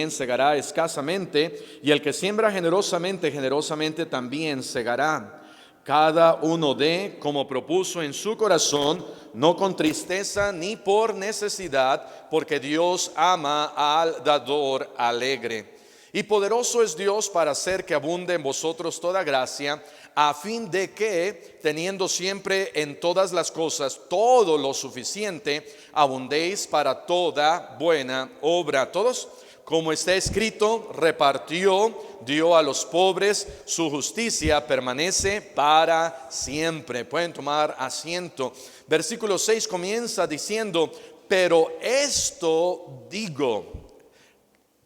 segará escasamente, y el que siembra generosamente, generosamente también segará. Cada uno dé como propuso en su corazón, no con tristeza ni por necesidad, porque Dios ama al dador alegre. Y poderoso es Dios para hacer que abunde en vosotros toda gracia, a fin de que, teniendo siempre en todas las cosas todo lo suficiente, abundéis para toda buena obra. Todos, como está escrito, repartió, dio a los pobres, su justicia permanece para siempre. Pueden tomar asiento. Versículo 6 comienza diciendo, pero esto digo.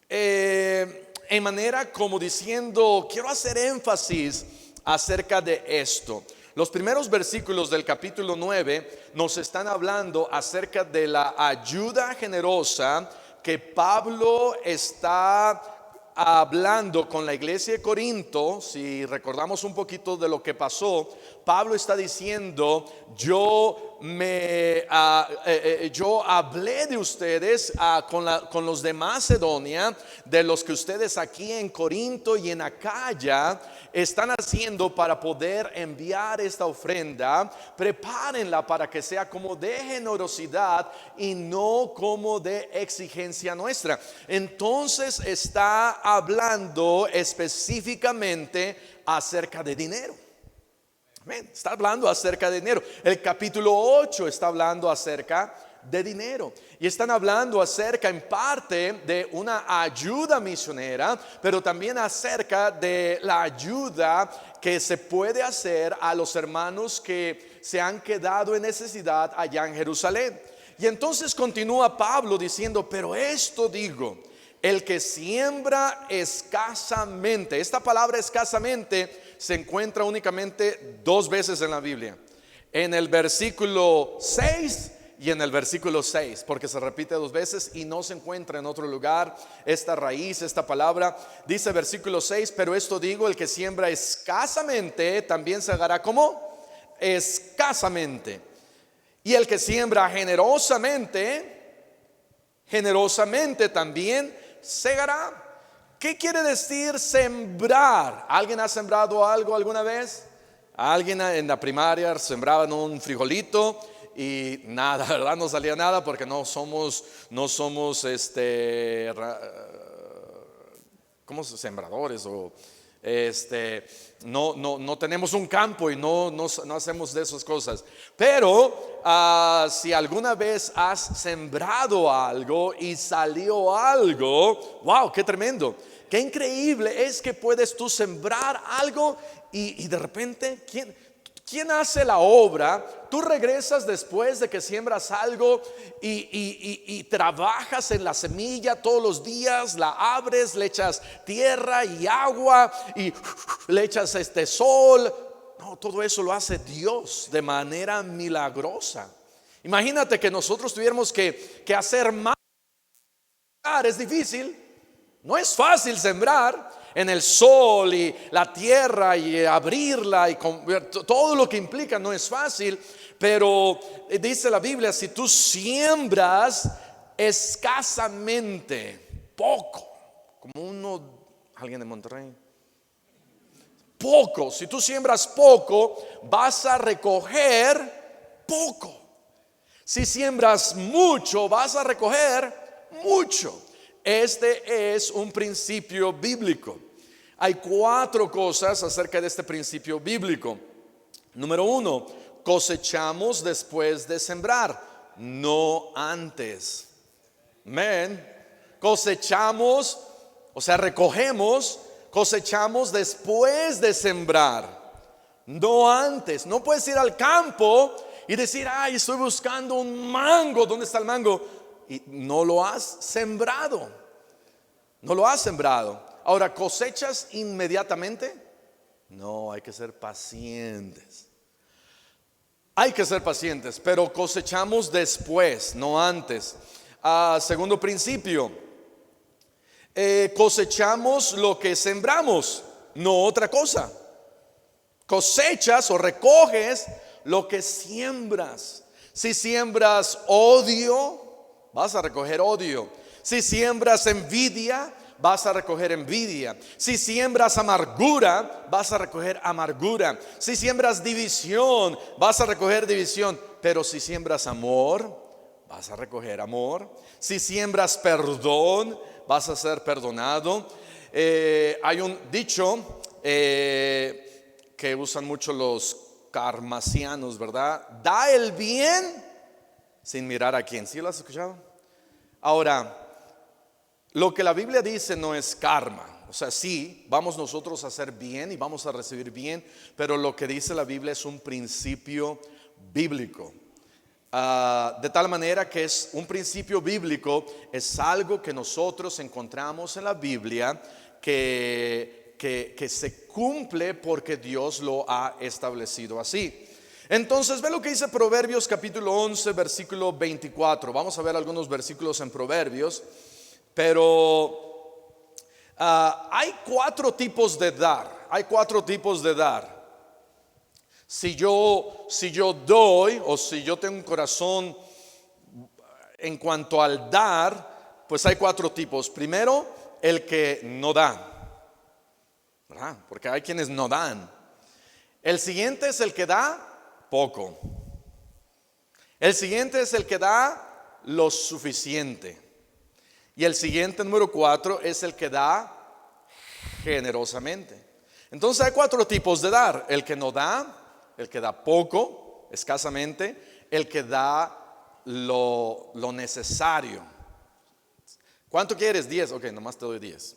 En manera como diciendo, quiero hacer énfasis acerca de esto. Los primeros versículos del capítulo 9 nos están hablando acerca de la ayuda generosa que Pablo está hablando con la iglesia de Corinto. Si recordamos un poquito de lo que pasó, Pablo está diciendo, yo hablé de ustedes con los de Macedonia, de los que ustedes aquí en Corinto y en Acaya están haciendo para poder enviar esta ofrenda. Prepárenla para que sea como de generosidad y no como de exigencia nuestra. Entonces está hablando específicamente acerca de dinero. Está hablando acerca de dinero. El capítulo 8 está hablando acerca de dinero. Y están hablando acerca en parte de una ayuda misionera, pero también acerca de la ayuda que se puede hacer a los hermanos que se han quedado en necesidad allá en Jerusalén. Y entonces continúa Pablo diciendo, pero esto digo, el que siembra escasamente. Esta palabra escasamente se encuentra únicamente 2 veces en la Biblia, en el versículo 6 y en el versículo 6, porque se repite 2 veces y no se encuentra en otro lugar esta raíz, esta palabra. Dice versículo 6, pero esto digo, el que siembra escasamente también segará como escasamente, y el que siembra generosamente, generosamente también segará. ¿Qué quiere decir sembrar? ¿Alguien ha sembrado algo alguna vez? Alguien en la primaria sembraban un frijolito y nada, ¿verdad? No salía nada porque no somos ¿cómo sembradores? O no tenemos un campo y no hacemos de esas cosas. Pero si alguna vez has sembrado algo y salió algo, wow, qué tremendo, qué increíble es que puedes tú sembrar algo y de repente, ¿quién hace la obra? Tú regresas después de que siembras algo y trabajas en la semilla todos los días, la abres, le echas tierra y agua y le echas sol. No, todo eso lo hace Dios de manera milagrosa. Imagínate que nosotros tuviéramos que hacer más. Es difícil, no es fácil sembrar en el sol y la tierra y abrirla y todo lo que implica, no es fácil. Pero dice la Biblia, si tú siembras escasamente, poco, como alguien de Monterrey, poco, si tú siembras poco, vas a recoger poco. Si siembras mucho, vas a recoger mucho. Este es un principio bíblico. Hay 4 cosas acerca de este principio bíblico. Número 1, cosechamos después de sembrar, no antes. Amén. Cosechamos, o sea, cosechamos después de sembrar, no antes. No puedes ir al campo y decir, ay, estoy buscando un mango. ¿Dónde está el mango? Y no lo has sembrado. No lo has sembrado. Ahora, ¿cosechas inmediatamente? No, hay que ser pacientes. Hay que ser pacientes, pero cosechamos después, no antes. Segundo principio, cosechamos lo que sembramos, no otra cosa. Cosechas o recoges lo que siembras. Si siembras odio, vas a recoger odio. Si siembras envidia, vas a recoger envidia. Si siembras amargura, vas a recoger amargura. Si siembras división, vas a recoger división. Pero si siembras amor, vas a recoger amor. Si siembras perdón, vas a ser perdonado. Hay un dicho que usan mucho los karmasianos, ¿verdad? Da el bien sin mirar a quién. ¿Sí lo has escuchado? Ahora, lo que la Biblia dice no es karma. O sea, sí, vamos nosotros a hacer bien y vamos a recibir bien, pero lo que dice la Biblia es un principio bíblico. De tal manera que es un principio bíblico, es algo que nosotros encontramos en la Biblia que se cumple porque Dios lo ha establecido así. Entonces ve lo que dice Proverbios capítulo 11 versículo 24. Vamos a ver algunos versículos en Proverbios, pero hay 4 tipos de dar. Hay 4 tipos de dar. Si yo doy, o si yo tengo un corazón en cuanto al dar, pues hay 4 tipos. Primero, el que no da, ¿verdad? Porque hay quienes no dan. El siguiente es el que da poco. El siguiente es el que da lo suficiente. Y el siguiente, número 4, es el que da generosamente. Entonces hay 4 tipos de dar: el que no da, el que da poco, escasamente, el que da lo necesario. ¿Cuánto quieres? 10. Ok, nomás te doy 10.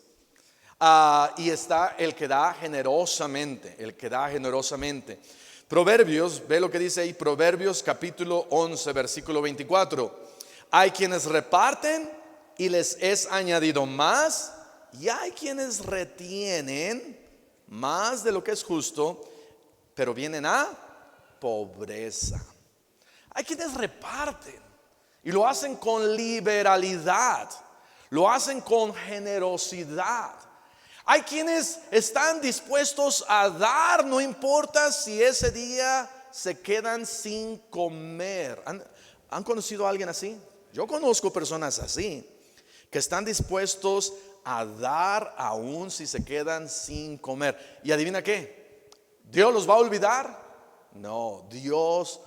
Y está el que da generosamente. El que da generosamente. Proverbios, ve lo que dice ahí, Proverbios capítulo 11 versículo 24. Hay quienes reparten y les es añadido más, y hay quienes retienen más de lo que es justo, pero vienen a pobreza. Hay quienes reparten y lo hacen con liberalidad, lo hacen con generosidad. Hay quienes están dispuestos a dar, no importa si ese día se quedan sin comer. ¿Han conocido a alguien así? Yo conozco personas así, que están dispuestos a dar aún si se quedan sin comer. ¿Y adivina qué? ¿Dios los va a olvidar? No, Dios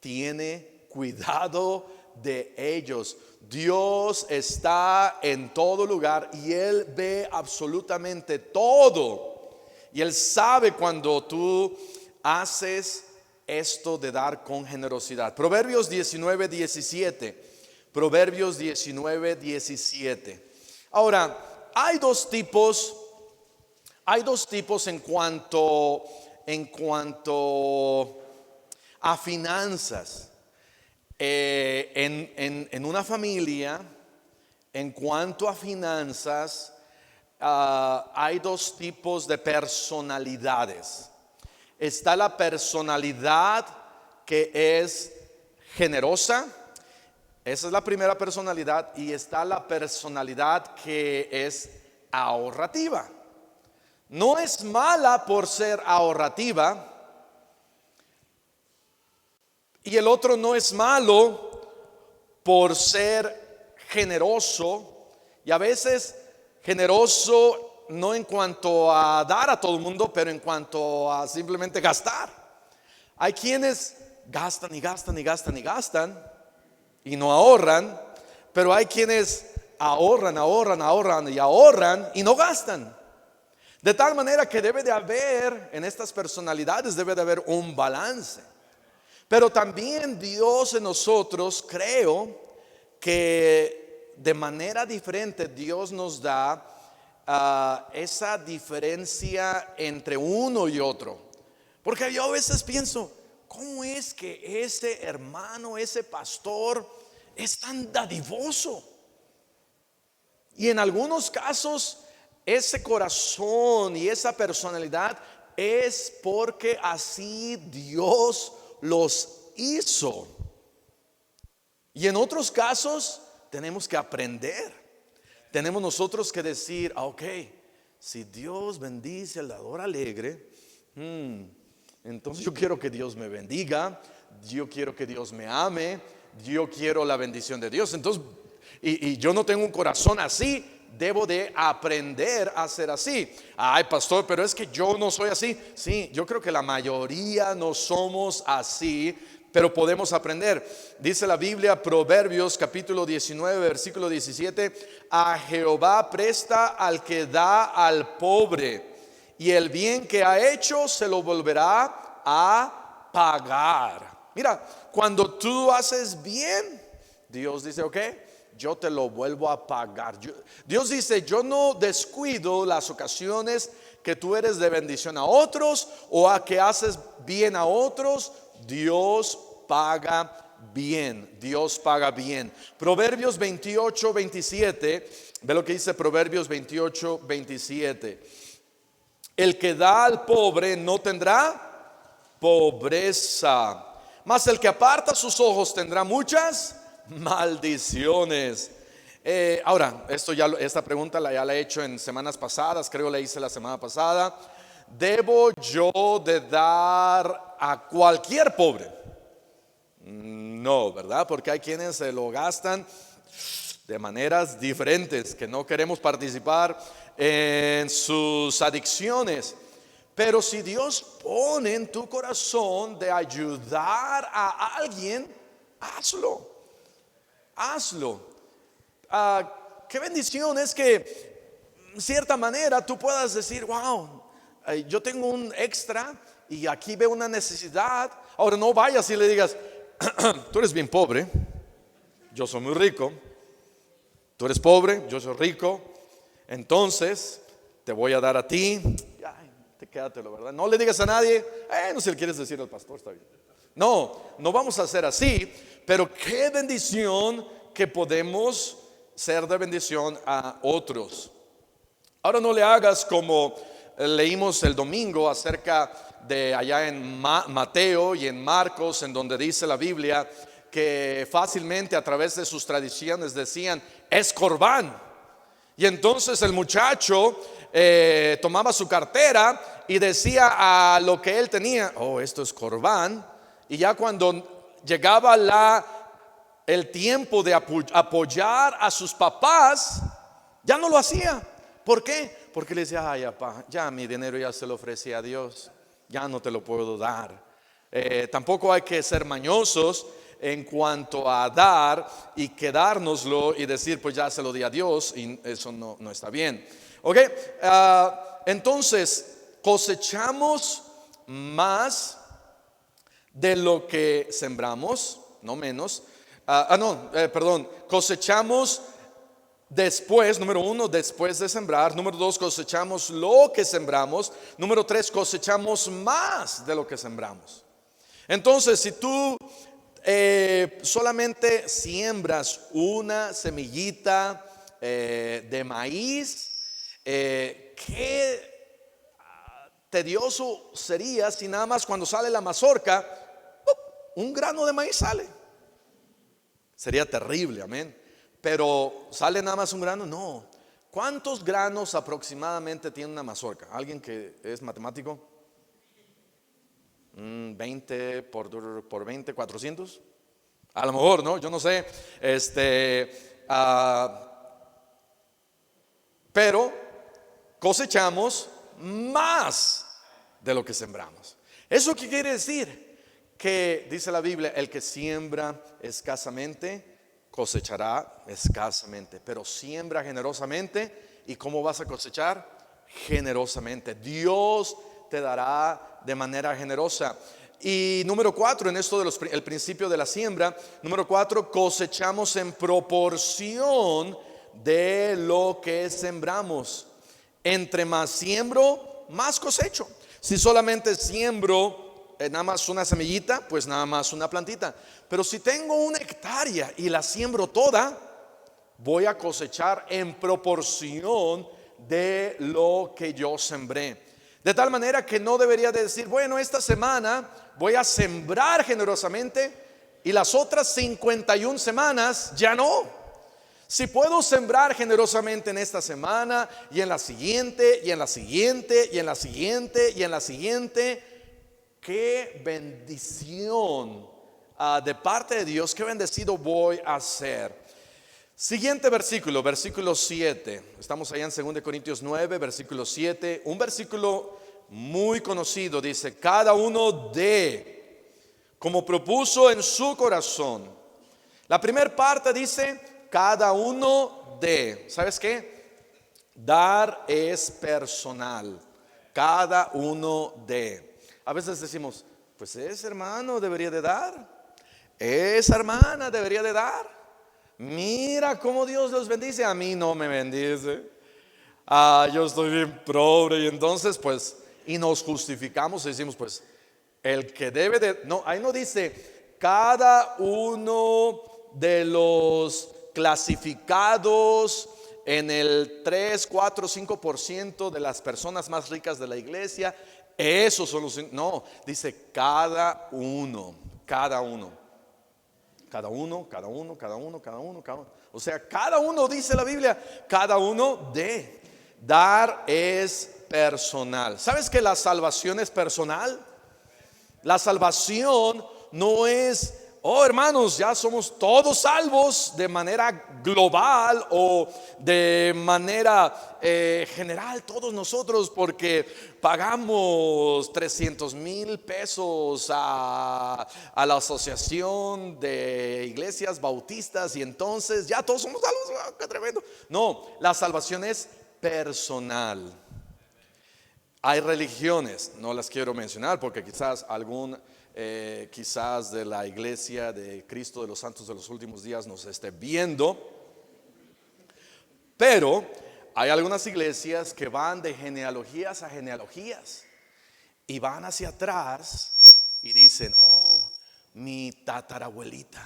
tiene cuidado de ellos. Dios está en todo lugar y Él ve absolutamente todo. Y Él sabe cuando tú haces esto de dar con generosidad. Proverbios 19:17. Proverbios 19:17. Ahora, hay dos tipos en cuanto a finanzas. En una familia, en cuanto a finanzas, hay 2 tipos de personalidades. Está la personalidad que es generosa. Esa es la primera personalidad. Y está la personalidad que es ahorrativa. No es mala por ser ahorrativa, y el otro no es malo por ser generoso. Y a veces generoso no en cuanto a dar a todo el mundo, pero en cuanto a simplemente gastar. Hay quienes gastan y gastan y gastan y gastan y no ahorran, pero hay quienes ahorran y no gastan. De tal manera que debe de haber, en estas personalidades debe de haber un balance. Pero también Dios en nosotros, creo que de manera diferente Dios nos da esa diferencia entre uno y otro. Porque yo a veces pienso, ¿cómo es que ese hermano, ese pastor es tan dadivoso? Y en algunos casos ese corazón y esa personalidad es porque así Dios los hizo. Y en otros casos tenemos que aprender. Tenemos nosotros que decir, ok, si Dios bendice al dador alegre, entonces yo quiero que Dios me bendiga, yo quiero que Dios me ame, yo quiero la bendición de Dios. Entonces, y yo no tengo un corazón así, debo de aprender a ser así. Ay, pastor, pero es que yo no soy así. Sí, yo creo que la mayoría no somos así, pero podemos aprender. Dice la Biblia, Proverbios capítulo 19, versículo 17: a Jehová presta al que da al pobre, y el bien que ha hecho se lo volverá a pagar. Mira, cuando tú haces bien, Dios dice, ok, yo te lo vuelvo a pagar. Dios dice, yo no descuido las ocasiones que tú eres de bendición a otros o a que haces bien a otros. Dios paga bien. Dios paga bien. Proverbios 28, 27. Ve lo que dice Proverbios 28, 27. El que da al pobre no tendrá pobreza, mas el que aparta sus ojos tendrá muchas maldiciones. Ahora, esta pregunta ya la he hecho en semanas pasadas, creo la hice la semana pasada. ¿Debo yo de dar a cualquier pobre? No, ¿verdad? Porque hay quienes se lo gastan de maneras diferentes, que no queremos participar en sus adicciones. Pero si Dios pone en tu corazón de ayudar a alguien, hazlo. Qué bendición es que en cierta manera tú puedas decir, wow, yo tengo un extra y aquí veo una necesidad. Ahora no vayas y le digas, tú eres bien pobre, yo soy muy rico. Tú eres pobre, yo soy rico, entonces te voy a dar a ti. Ay, quédatelo, ¿verdad? No le digas a nadie, no, si le quieres decir al pastor, está bien. No vamos a hacer así, pero qué bendición que podemos ser de bendición a otros. Ahora no le hagas como leímos el domingo acerca de allá en Mateo y en Marcos, en donde dice la Biblia que fácilmente a través de sus tradiciones decían, es corbán. Y entonces el muchacho tomaba su cartera y decía a lo que él tenía, oh, esto es corbán. Y ya cuando llegaba el tiempo de apoyar a sus papás, ya no lo hacía. ¿Por qué? Porque le decía, ay, papá, ya mi dinero ya se lo ofrecí a Dios, ya no te lo puedo dar. Tampoco hay que ser mañosos en cuanto a dar y quedárnoslo y decir, pues ya se lo di a Dios, y eso no está bien. Ok, entonces cosechamos más de lo que sembramos, no menos. Cosechamos después, número uno, después de sembrar. Número dos, cosechamos lo que sembramos. Número tres, cosechamos más de lo que sembramos. Entonces, si tú solamente siembras una semillita de maíz, qué tedioso sería si nada más cuando sale la mazorca, un grano de maíz sale. Sería terrible, amén. Pero ¿sale nada más un grano? No. ¿Cuántos granos aproximadamente tiene una mazorca? ¿Alguien que es matemático? 20 por 20, 400. A lo mejor, ¿no? Yo no sé. Pero cosechamos más de lo que sembramos. ¿Eso qué quiere decir? Que dice la Biblia, el que siembra escasamente cosechará escasamente, pero siembra generosamente. ¿Y cómo vas a cosechar? Generosamente. Dios te dará de manera generosa. Y número 4, en esto de el principio de la siembra, número 4, cosechamos en proporción de lo que sembramos. Entre más siembro, más cosecho. Si solamente siembro nada más una semillita, pues nada más una plantita. Pero si tengo una hectárea y la siembro toda, voy a cosechar en proporción de lo que yo sembré. De tal manera que no debería de decir, bueno, esta semana voy a sembrar generosamente y las otras 51 semanas ya no. Si puedo sembrar generosamente en esta semana y en la siguiente y en la siguiente y en la siguiente y en la siguiente, qué bendición de parte de Dios, qué bendecido voy a ser. Siguiente versículo, versículo 7. Estamos allá en 2 Corintios 9, versículo 7. Un versículo muy conocido, dice: cada uno dé como propuso en su corazón. La primera parte dice: cada uno dé. ¿Sabes qué? Dar es personal. Cada uno dé. A veces decimos: pues ese hermano debería de dar, esa hermana debería de dar. Mira cómo Dios los bendice, a mí no me bendice. Yo estoy bien pobre. Y entonces pues, y nos justificamos y decimos: pues el que debe de, no, ahí no dice cada uno de los clasificados en el 3, 4, 5% de las personas más ricas de la iglesia. Esos son los, no, dice cada uno, cada uno. Cada uno, cada uno, cada uno, cada uno, cada uno. O sea, cada uno, dice la Biblia, cada uno de. Dar es personal. ¿Sabes que la salvación es personal? La salvación no es: oh hermanos, ya somos todos salvos de manera global o de manera general, todos nosotros, porque pagamos 300,000 pesos a la asociación de iglesias bautistas y entonces ya todos somos salvos. ¡Qué tremendo! No, la salvación es personal. Hay religiones, no las quiero mencionar porque quizás quizás de la iglesia de Cristo de los Santos de los Últimos Días nos esté viendo, pero hay algunas iglesias que van de genealogías a genealogías y van hacia atrás y dicen: oh, mi tatarabuelita,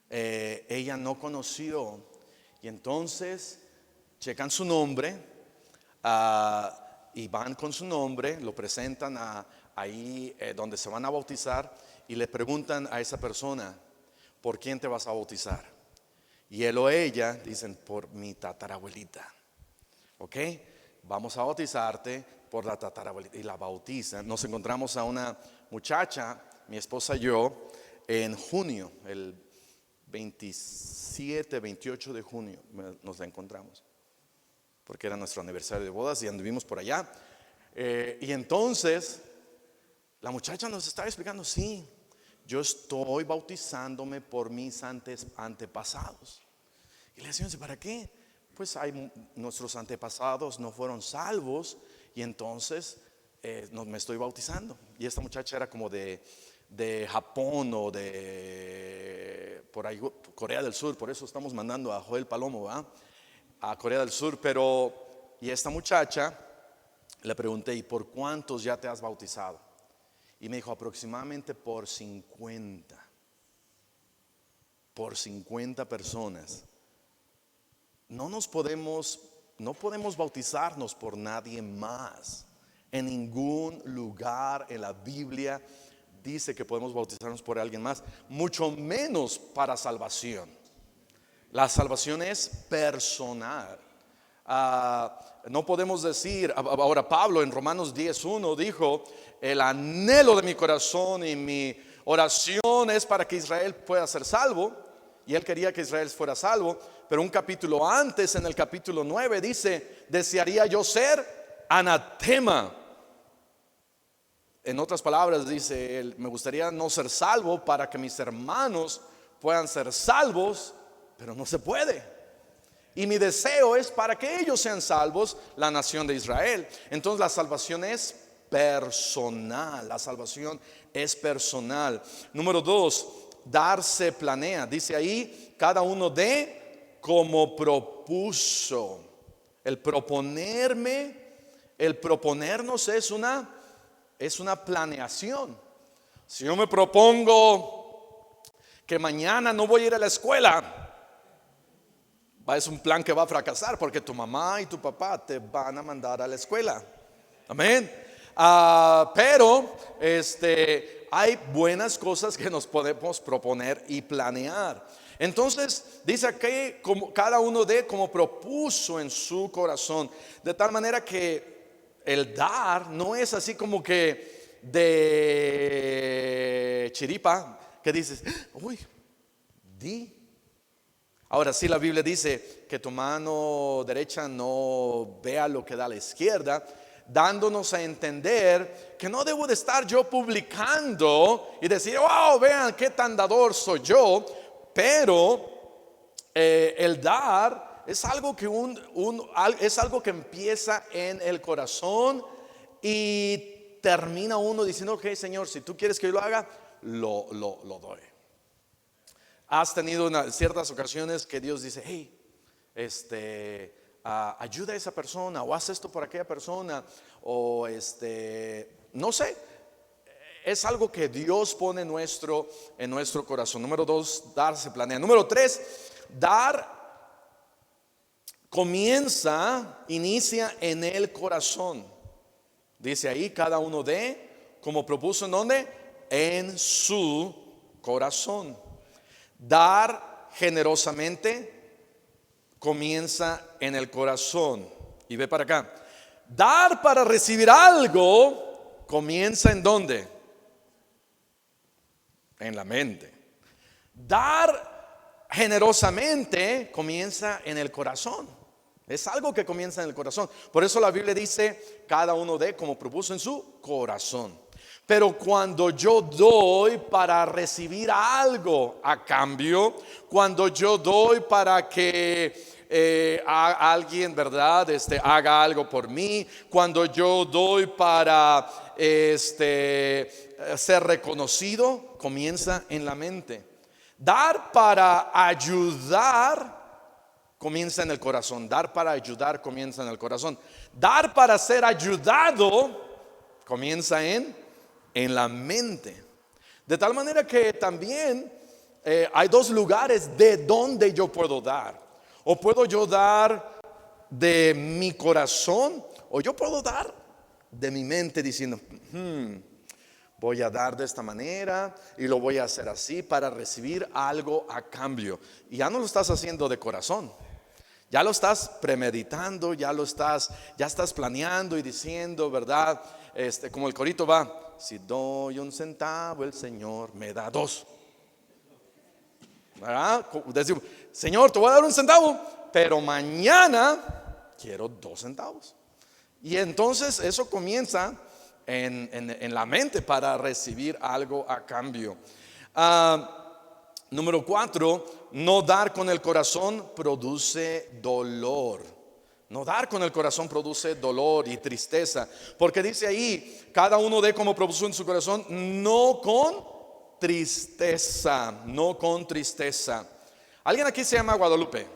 ella no conoció, y entonces checan su nombre, y van con su nombre, lo presentan ahí donde se van a bautizar, y le preguntan a esa persona: ¿por quién te vas a bautizar? Y él o ella dicen: por mi tatarabuelita. Ok, vamos a bautizarte por la tatarabuelita. Y la bautizan. Nos encontramos a una muchacha, mi esposa y yo, en junio, el 27, 28 de junio nos la encontramos, porque era nuestro aniversario de bodas y anduvimos por allá. Y entonces la muchacha nos estaba explicando: sí, yo estoy bautizándome por mis antepasados. Y le decíamos: ¿para qué? Pues nuestros antepasados no fueron salvos y entonces me estoy bautizando. Y esta muchacha era como de Japón o de por ahí, Corea del Sur. Por eso estamos mandando a Joel Palomo, ¿verdad?, a Corea del Sur. Y esta muchacha, le pregunté: ¿y por cuántos ya te has bautizado? Y me dijo: aproximadamente por 50 personas. No podemos bautizarnos por nadie más. En ningún lugar en la Biblia dice que podemos bautizarnos por alguien más, mucho menos para salvación. La salvación es personal. No podemos decir, ahora Pablo en Romanos 10:1 dijo: el anhelo de mi corazón y mi oración es para que Israel pueda ser salvo. Y él quería que Israel fuera salvo. Pero un capítulo antes, en el capítulo 9, dice: desearía yo ser anatema. En otras palabras dice él: me gustaría no ser salvo para que mis hermanos puedan ser salvos, pero no se puede. Y mi deseo es para que ellos sean salvos, la nación de Israel. Entonces la salvación es personal. La salvación es personal. Número 2, dar se planea. Dice ahí: cada uno dé como propuso. El proponernos es una planeación. Si yo me propongo que mañana no voy a ir a la escuela, es un plan que va a fracasar, porque tu mamá y tu papá te van a mandar a la escuela. Amén. Pero hay buenas cosas que nos podemos proponer y planear. Entonces dice aquí: como cada uno dé como propuso en su corazón. De tal manera que el dar no es así como que de chiripa, que dices: uy, di. Ahora sí, la Biblia dice que tu mano derecha no vea lo que da la izquierda, dándonos a entender que no debo de estar yo publicando y decir, wow, vean qué tan dador soy yo. Pero el dar es algo que es algo que empieza en el corazón y termina uno diciendo, ok, Señor, si tú quieres que yo lo haga, lo doy. Has tenido ciertas ocasiones que Dios dice, hey, ayuda a esa persona, o haz esto por aquella persona, o no sé. Es algo que Dios pone en nuestro corazón. Número 2, dar se planea. Número 3, dar inicia en el corazón. Dice ahí, cada uno dé como propuso, ¿en dónde? En su corazón. Dar generosamente comienza en el corazón. Y ve para acá. Dar para recibir algo comienza ¿en dónde? En la mente. Dar generosamente comienza en el corazón. Es algo que comienza en el corazón. Por eso la Biblia dice, cada uno dé como propuso en su corazón. Pero cuando yo doy para recibir algo a cambio, cuando yo doy para que alguien, ¿verdad? Haga algo por mí, cuando yo doy para ser reconocido, comienza en la mente. Dar para ayudar comienza en el corazón. Dar para ayudar comienza en el corazón. Dar para ser ayudado comienza en la mente. De tal manera que también hay dos lugares de donde yo puedo dar. O puedo yo dar de mi corazón, o yo puedo dar de mi mente diciendo, voy a dar de esta manera y lo voy a hacer así para recibir algo a cambio. Y ya no lo estás haciendo de corazón. Ya lo estás premeditando, ya estás planeando y diciendo, ¿verdad? Como el corito va, si doy 1 centavo, el Señor me da 2. ¿Verdad? Decimos, Señor, te voy a dar 1 centavo, pero mañana quiero 2 centavos. Y entonces eso comienza en la mente para recibir algo a cambio. Número 4, no dar con el corazón produce dolor. No dar con el corazón produce dolor y tristeza. Porque dice ahí, cada uno dé como propuso en su corazón, no con tristeza. No con tristeza. ¿Alguien aquí se llama Guadalupe?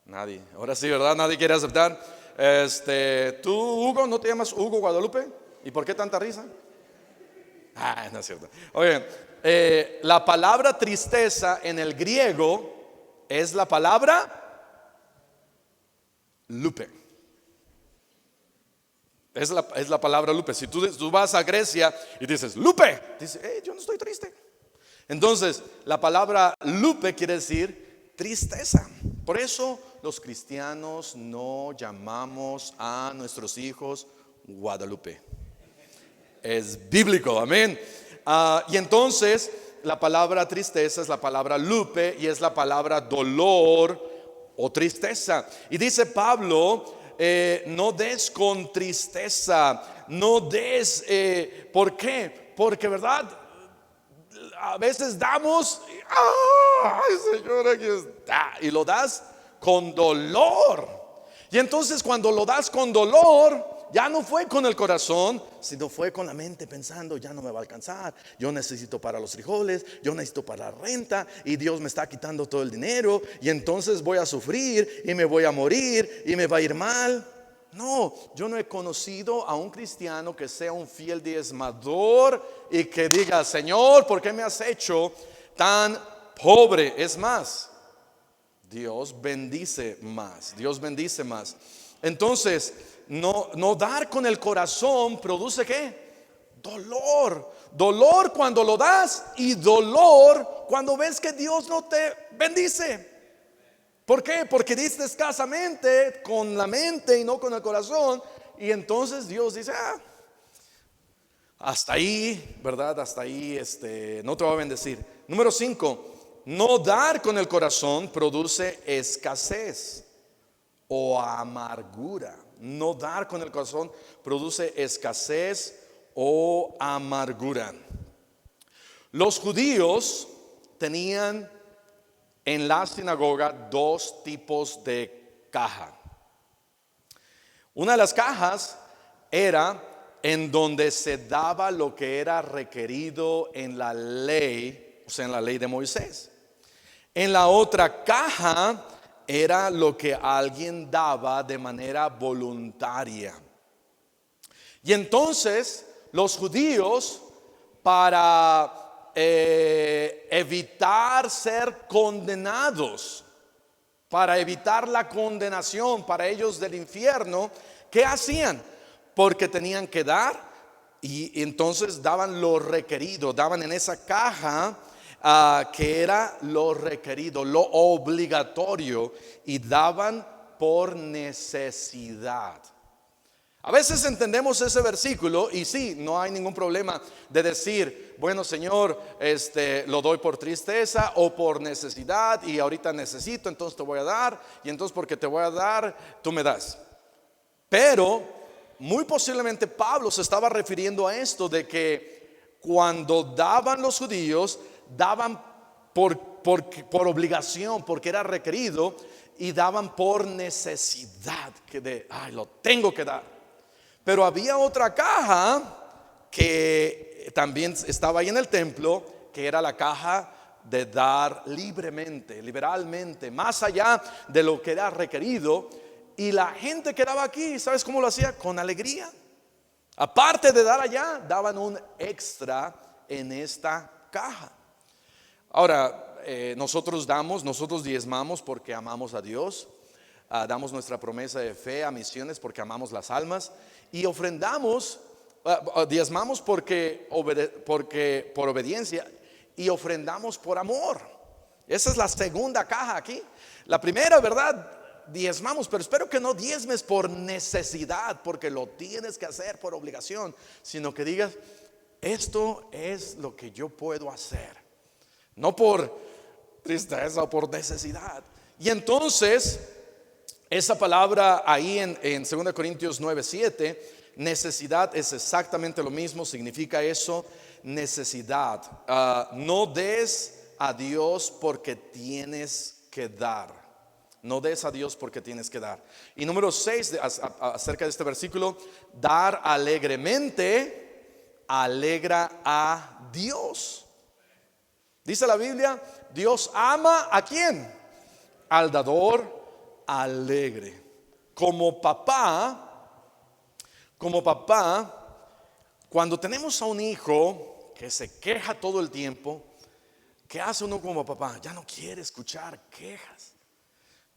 Nadie. Ahora sí, ¿verdad? Nadie quiere aceptar. ¿Tú, Hugo, no te llamas Hugo Guadalupe? ¿Y por qué tanta risa? No es cierto. Oye, la palabra tristeza en el griego es la palabra lupe. Es la palabra lupe. Si tú vas a Grecia y dices lupe, dices, yo no estoy triste. Entonces, la palabra lupe quiere decir tristeza. Por eso los cristianos no llamamos a nuestros hijos Guadalupe. Es bíblico, amén. Y entonces la palabra tristeza es la palabra lupe y es la palabra dolor o tristeza. Y dice Pablo, no des con tristeza, no des, ¿por qué? Porque verdad, a veces damos, ay Señor, aquí está, y lo das con dolor. Y entonces cuando lo das con dolor, ya no fue con el corazón, sino fue con la mente pensando, ya no me va a alcanzar, yo necesito para los frijoles, yo necesito para la renta, y Dios me está quitando todo el dinero, y entonces voy a sufrir, y me voy a morir, y me va a ir mal. No, yo no he conocido a un cristiano que sea un fiel diezmador y que diga, Señor, ¿por qué me has hecho tan pobre? Es más, Dios bendice más, Dios bendice más. Entonces, no dar con el corazón produce ¿qué? Dolor. Dolor cuando lo das y dolor cuando ves que Dios no te bendice. ¿Por qué? Porque diste escasamente con la mente y no con el corazón. Y entonces Dios dice, hasta ahí, ¿verdad? Hasta ahí no te va a bendecir. Número 5, no dar con el corazón produce escasez o amargura. No dar con el corazón produce escasez o amargura. Los judíos tenían en la sinagoga dos tipos de caja. Una de las cajas era en donde se daba lo que era requerido en la ley, o sea, en la ley de Moisés. En la otra caja era lo que alguien daba de manera voluntaria. Y entonces los judíos, para evitar ser condenados, para evitar la condenación para ellos del infierno, ¿qué hacían? Porque tenían que dar, y entonces daban lo requerido, daban en esa caja que era lo requerido, lo obligatorio, y daban por necesidad. A veces entendemos ese versículo y sí, no hay ningún problema de decir, bueno, Señor, lo doy por tristeza o por necesidad, y ahorita necesito, entonces te voy a dar, y entonces porque te voy a dar, tú me das. Pero muy posiblemente Pablo se estaba refiriendo a esto, de que cuando daban los judíos, daban por obligación, porque era requerido, y daban por necesidad, lo tengo que dar. Pero había otra caja que también estaba ahí en el templo, que era la caja de dar libremente, liberalmente, más allá de lo que era requerido. Y la gente que daba aquí, ¿sabes cómo lo hacía? Con alegría. Aparte de dar allá, daban un extra en esta caja. Ahora, nosotros diezmamos porque amamos a Dios. Damos nuestra promesa de fe a misiones porque amamos las almas. Y ofrendamos, diezmamos porque por obediencia, y ofrendamos por amor. Esa es la segunda caja aquí. La primera, ¿verdad? Diezmamos, pero espero que no diezmes por necesidad, porque lo tienes que hacer por obligación, sino que digas, esto es lo que yo puedo hacer, no por tristeza o por necesidad. Y entonces esa palabra ahí en 2 Corintios 9:7, necesidad, es exactamente lo mismo, significa eso, necesidad. No des a Dios porque tienes que dar. No des a Dios porque tienes que dar. Y número 6, acerca de este versículo, dar alegremente alegra a Dios. Dice la Biblia, Dios ama ¿a quién? Al dador alegre. Como papá, cuando tenemos a un hijo que se queja todo el tiempo, ¿qué hace uno como papá? Ya no quiere escuchar quejas.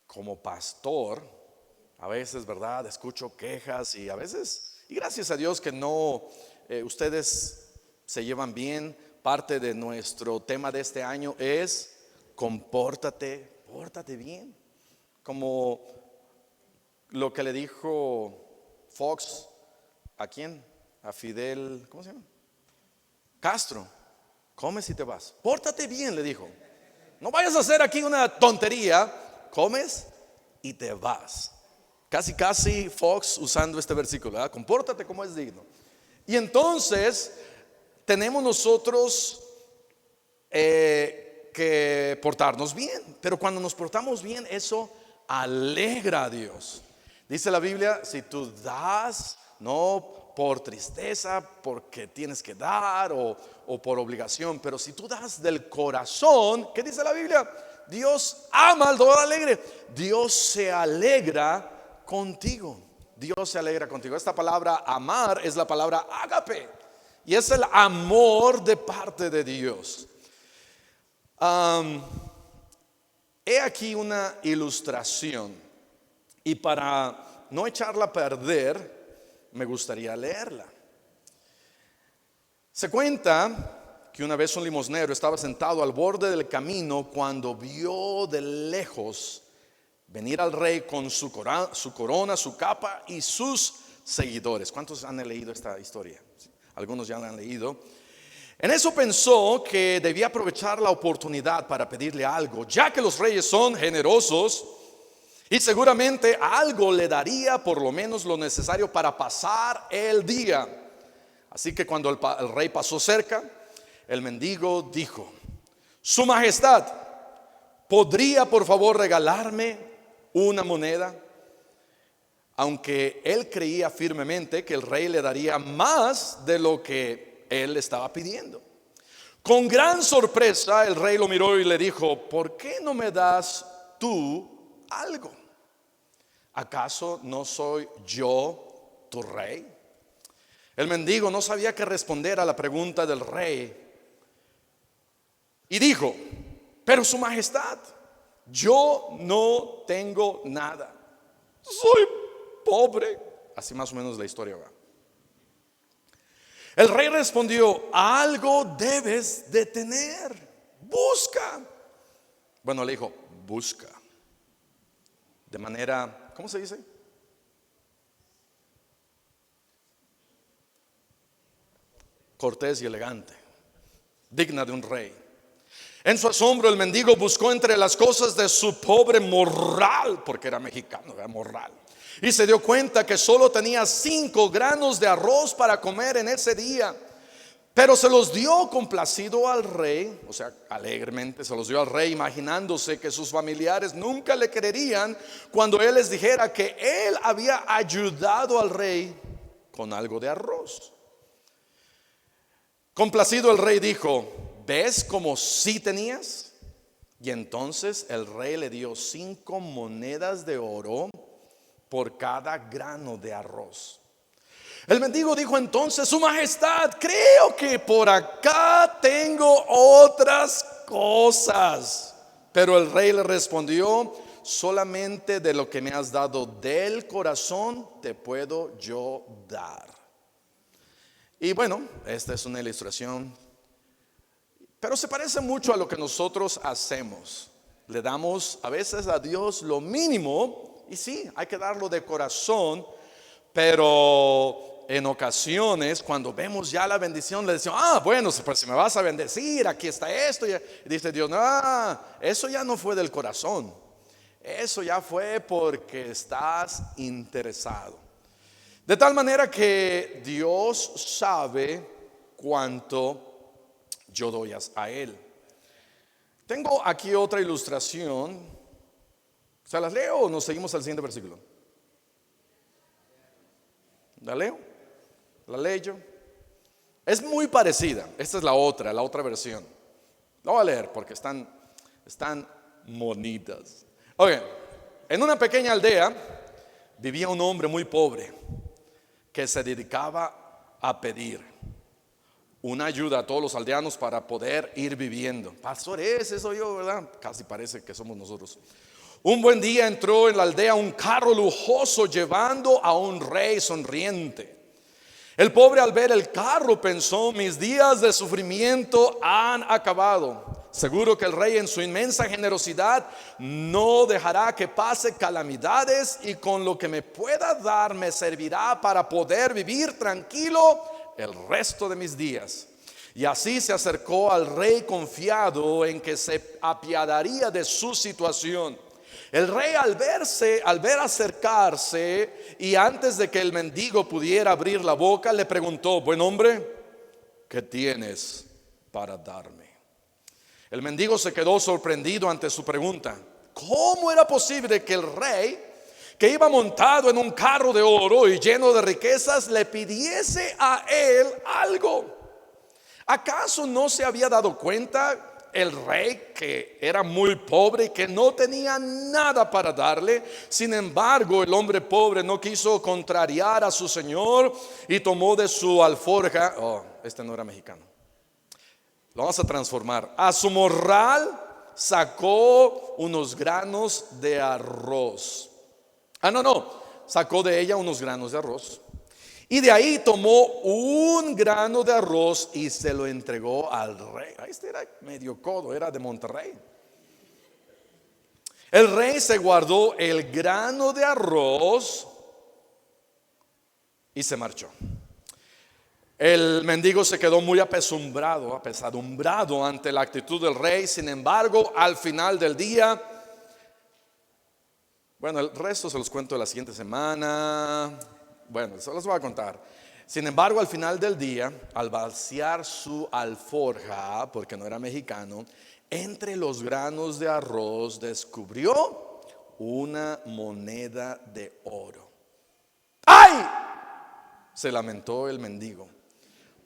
Como pastor, a veces, ¿verdad? Escucho quejas, y a veces, y gracias a Dios que no, ustedes se llevan bien. Parte de nuestro tema de este año es pórtate bien. Como lo que le dijo Fox, ¿a quién? A Fidel, ¿cómo se llama? Castro. Comes y te vas. Pórtate bien, le dijo. No vayas a hacer aquí una tontería. Comes y te vas. Casi Fox usando este versículo, ¿verdad? Compórtate como es digno. Y entonces tenemos nosotros que portarnos bien. Pero cuando nos portamos bien, eso alegra a Dios. Dice la Biblia, si tú das, no por tristeza, porque tienes que dar, o por obligación, pero si tú das del corazón, ¿qué dice la Biblia? Dios ama al dador alegre. Dios se alegra contigo. Dios se alegra contigo. Esta palabra amar es la palabra ágape, y es el amor de parte de Dios. He aquí una ilustración, y para no echarla a perder, me gustaría leerla. Se cuenta que una vez un limosnero estaba sentado al borde del camino cuando vio de lejos venir al rey con su corona, su capa y sus seguidores. ¿Cuántos han leído esta historia? Algunos ya la han leído. En eso pensó que debía aprovechar la oportunidad para pedirle algo, ya que los reyes son generosos y seguramente algo le daría por lo menos lo necesario para pasar el día. Así que cuando el rey pasó cerca, el mendigo dijo: Su Majestad, ¿podría por favor regalarme una moneda? Aunque él creía firmemente que el rey le daría más de lo que él le estaba pidiendo. Con gran sorpresa el rey lo miró y le dijo: ¿por qué no me das tú algo? ¿Acaso no soy yo tu rey? El mendigo no sabía qué responder a la pregunta del rey y dijo: pero su majestad, yo no tengo nada, soy pobre. Así más o menos la historia va. El rey respondió: algo debes de tener, busca. Bueno, le dijo: busca. De manera, ¿cómo se dice? Cortés y elegante, digna de un rey. En su asombro el mendigo buscó entre las cosas de su pobre morral, porque era mexicano, era morral, y se dio cuenta que solo tenía 5 granos de arroz para comer en ese día. Pero se los dio complacido al rey, o sea, alegremente se los dio al rey, imaginándose que sus familiares nunca le creerían cuando él les dijera que él había ayudado al rey con algo de arroz. Complacido el rey dijo: ¿ves como sí tenías? Y entonces el rey le dio 5 monedas de oro por cada grano de arroz. El mendigo dijo entonces: su majestad, creo que por acá tengo otras cosas. Pero el rey le respondió: solamente de lo que me has dado del corazón te puedo yo dar. Y bueno, esta es una ilustración, pero se parece mucho a lo que nosotros hacemos. Le damos a veces a Dios lo mínimo, y sí, hay que darlo de corazón, pero en ocasiones cuando vemos ya la bendición le decimos: bueno, pues si me vas a bendecir, aquí está esto. Y dice Dios: no, eso ya no fue del corazón, eso ya fue porque estás interesado. De tal manera que Dios sabe cuánto yo doy a Él. Tengo aquí otra ilustración. ¿Se las leo o nos seguimos al siguiente versículo? ¿La leo? ¿La leo? Es muy parecida. Esta es la otra versión. La voy a leer porque están bonitas. Oye, en una pequeña aldea vivía un hombre muy pobre que se dedicaba a pedir una ayuda a todos los aldeanos para poder ir viviendo. Pastor, ese soy yo, ¿verdad? Casi parece que somos nosotros. Un buen día entró en la aldea un carro lujoso llevando a un rey sonriente. El pobre, al ver el carro, pensó: mis días de sufrimiento han acabado. Seguro que el rey, en su inmensa generosidad, no dejará que pase calamidades, y con lo que me pueda dar me servirá para poder vivir tranquilo el resto de mis días. Y así se acercó al rey confiado en que se apiadaría de su situación. El rey, al ver acercarse, y antes de que el mendigo pudiera abrir la boca, le preguntó: buen hombre, ¿qué tienes para darme? El mendigo se quedó sorprendido ante su pregunta. ¿Cómo era posible que el rey, que iba montado en un carro de oro y lleno de riquezas, le pidiese a él algo? ¿Acaso no se había dado cuenta el rey que era muy pobre y que no tenía nada para darle? Sin embargo, el hombre pobre no quiso contrariar a su señor y tomó de su alforja, este no era mexicano, lo vamos a transformar, a su morral sacó unos granos de arroz. Sacó de ella unos granos de arroz. Y de ahí tomó un grano de arroz y se lo entregó al rey. Este era medio codo, era de Monterrey. El rey se guardó el grano de arroz y se marchó. El mendigo se quedó muy apesadumbrado ante la actitud del rey. Sin embargo, al final del día, bueno, el resto se los cuento la siguiente semana. Bueno, se los voy a contar. Sin embargo, al final del día, al vaciar su alforja, porque no era mexicano, entre los granos de arroz descubrió una moneda de oro. ¡Ay!, se lamentó el mendigo.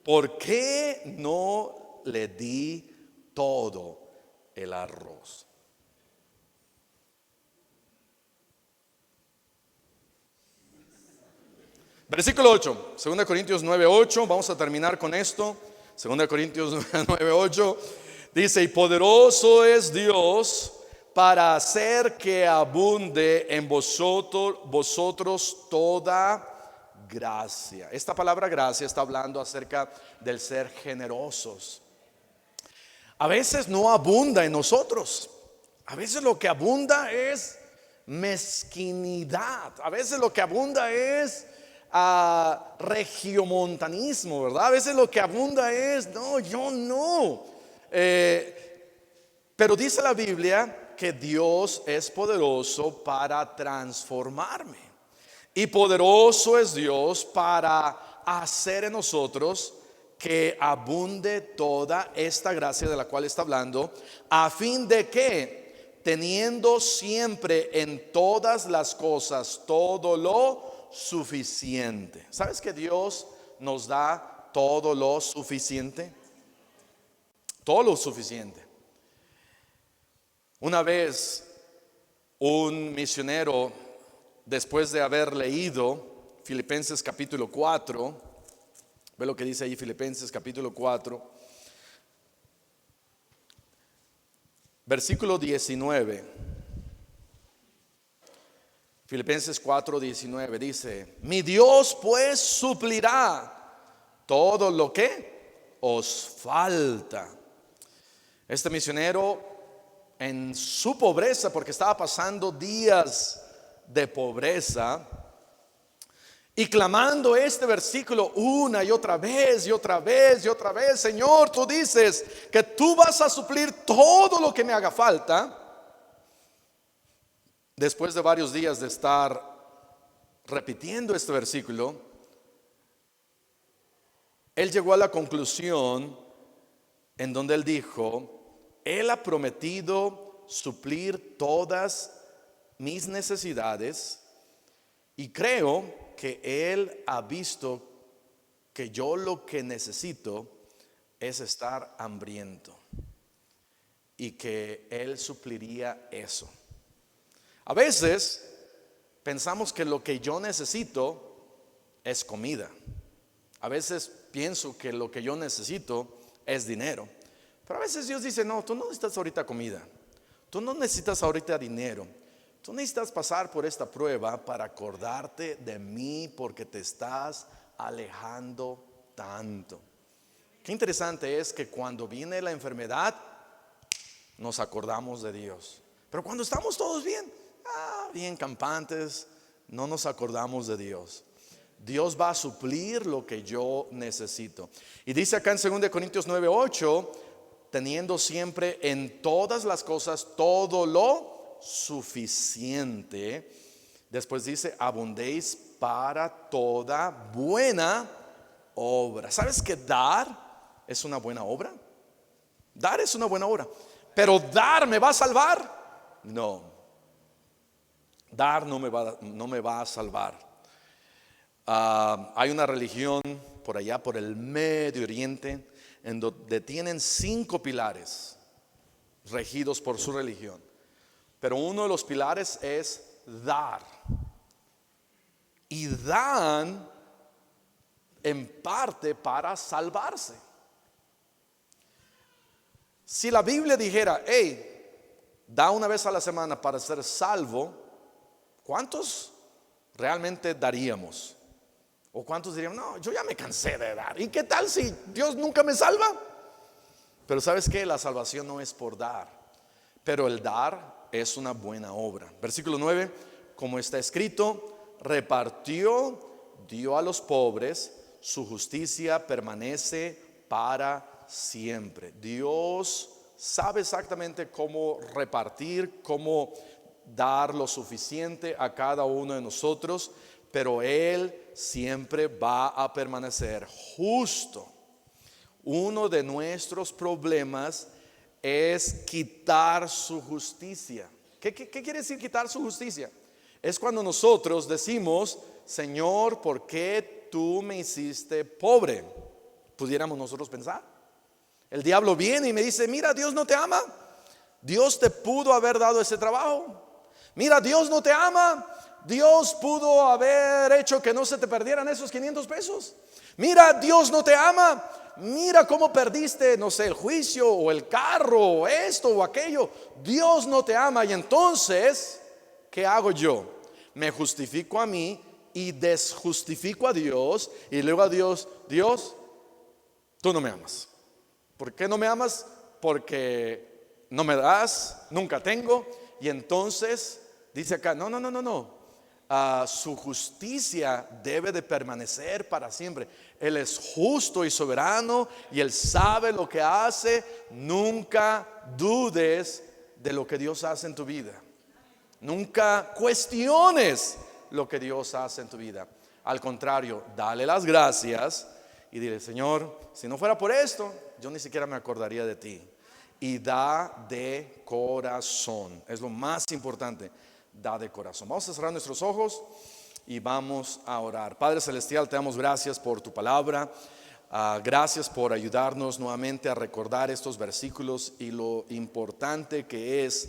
¿Por qué no le di todo el arroz? Versículo 8, 2 Corintios 9:8, vamos a terminar con esto. 2 Corintios 9:8 dice: y poderoso es Dios para hacer que abunde en vosotros toda gracia. Esta palabra gracia está hablando acerca del ser generosos. A veces no abunda en nosotros. A veces lo que abunda es mezquinidad. A veces lo que abunda es regiomontanismo, ¿verdad? A veces lo que abunda es, no, yo no. Pero dice la Biblia que Dios es poderoso para transformarme. Y poderoso es Dios para hacer en nosotros que abunde toda esta gracia de la cual está hablando, a fin de que, teniendo siempre en todas las cosas todo lo suficiente. ¿Sabes que Dios nos da todo lo suficiente? Todo lo suficiente. Una vez un misionero, después de haber leído Filipenses capítulo 4, ve lo que dice ahí Filipenses capítulo 4, versículo 19. Filipenses 4:19 dice: mi Dios pues suplirá todo lo que os falta. Este misionero, en su pobreza, porque estaba pasando días de pobreza, y clamando este versículo una y otra vez y otra vez y otra vez: Señor, tú dices que tú vas a suplir todo lo que me haga falta. Después de varios días de estar repitiendo este versículo, él llegó a la conclusión en donde él dijo: Él ha prometido suplir todas mis necesidades, y creo que Él ha visto que yo lo que necesito es estar hambriento, y que Él supliría eso. A veces pensamos que lo que yo necesito es comida. A veces pienso que lo que yo necesito es dinero. Pero a veces Dios dice: no, tú no necesitas ahorita comida. Tú no necesitas ahorita dinero. Tú necesitas pasar por esta prueba para acordarte de mí, porque te estás alejando tanto. Qué interesante es que cuando viene la enfermedad nos acordamos de Dios. Pero cuando estamos todos bien, bien campantes, no nos acordamos de Dios. Dios va a suplir lo que yo necesito. Y dice acá en 2 Corintios 9:8: teniendo siempre en todas las cosas todo lo suficiente. Después dice: abundéis para toda buena obra. ¿Sabes que dar es una buena obra? Dar es una buena obra. Pero ¿dar me va a salvar? No. Dar no me va a salvar. Hay una religión por allá, por el Medio Oriente, en donde tienen 5 pilares regidos por su religión. Pero uno de los pilares es dar. Y dan en parte para salvarse. Si la Biblia dijera: hey, da una vez a la semana para ser salvo, ¿cuántos realmente daríamos? ¿O cuántos dirían: no, yo ya me cansé de dar? ¿Y qué tal si Dios nunca me salva? Pero ¿sabes qué? La salvación no es por dar, pero el dar es una buena obra. Versículo 9: como está escrito, repartió, dio a los pobres, su justicia permanece para siempre. Dios sabe exactamente cómo repartir, cómo dar lo suficiente a cada uno de nosotros, pero Él siempre va a permanecer justo. Uno de nuestros problemas es quitar su justicia. ¿Qué quiere decir quitar su justicia? Es cuando nosotros decimos: Señor, ¿por qué tú me hiciste pobre? Pudiéramos nosotros pensar. El diablo viene y me dice: mira, Dios no te ama. Dios te pudo haber dado ese trabajo. Mira, Dios no te ama. Dios pudo haber hecho que no se te perdieran esos 500 pesos. Mira, Dios no te ama. Mira cómo perdiste, no sé, el juicio o el carro o esto o aquello. Dios no te ama. Y entonces, ¿qué hago yo? Me justifico a mí y desjustifico a Dios. Y luego a Dios: Dios, tú no me amas. ¿Por qué no me amas? Porque no me das, nunca tengo. Y entonces dice acá: no. Su justicia debe de permanecer para siempre. Él es justo y soberano y Él sabe lo que hace. Nunca dudes de lo que Dios hace en tu vida. Nunca cuestiones lo que Dios hace en tu vida. Al contrario, dale las gracias y dile: Señor, si no fuera por esto, yo ni siquiera me acordaría de ti. Y da de corazón. Es lo más importante. Da de corazón. Vamos a cerrar nuestros ojos y vamos a orar. Padre Celestial, te damos gracias por tu palabra. Gracias por ayudarnos nuevamente a recordar estos versículos y lo importante que es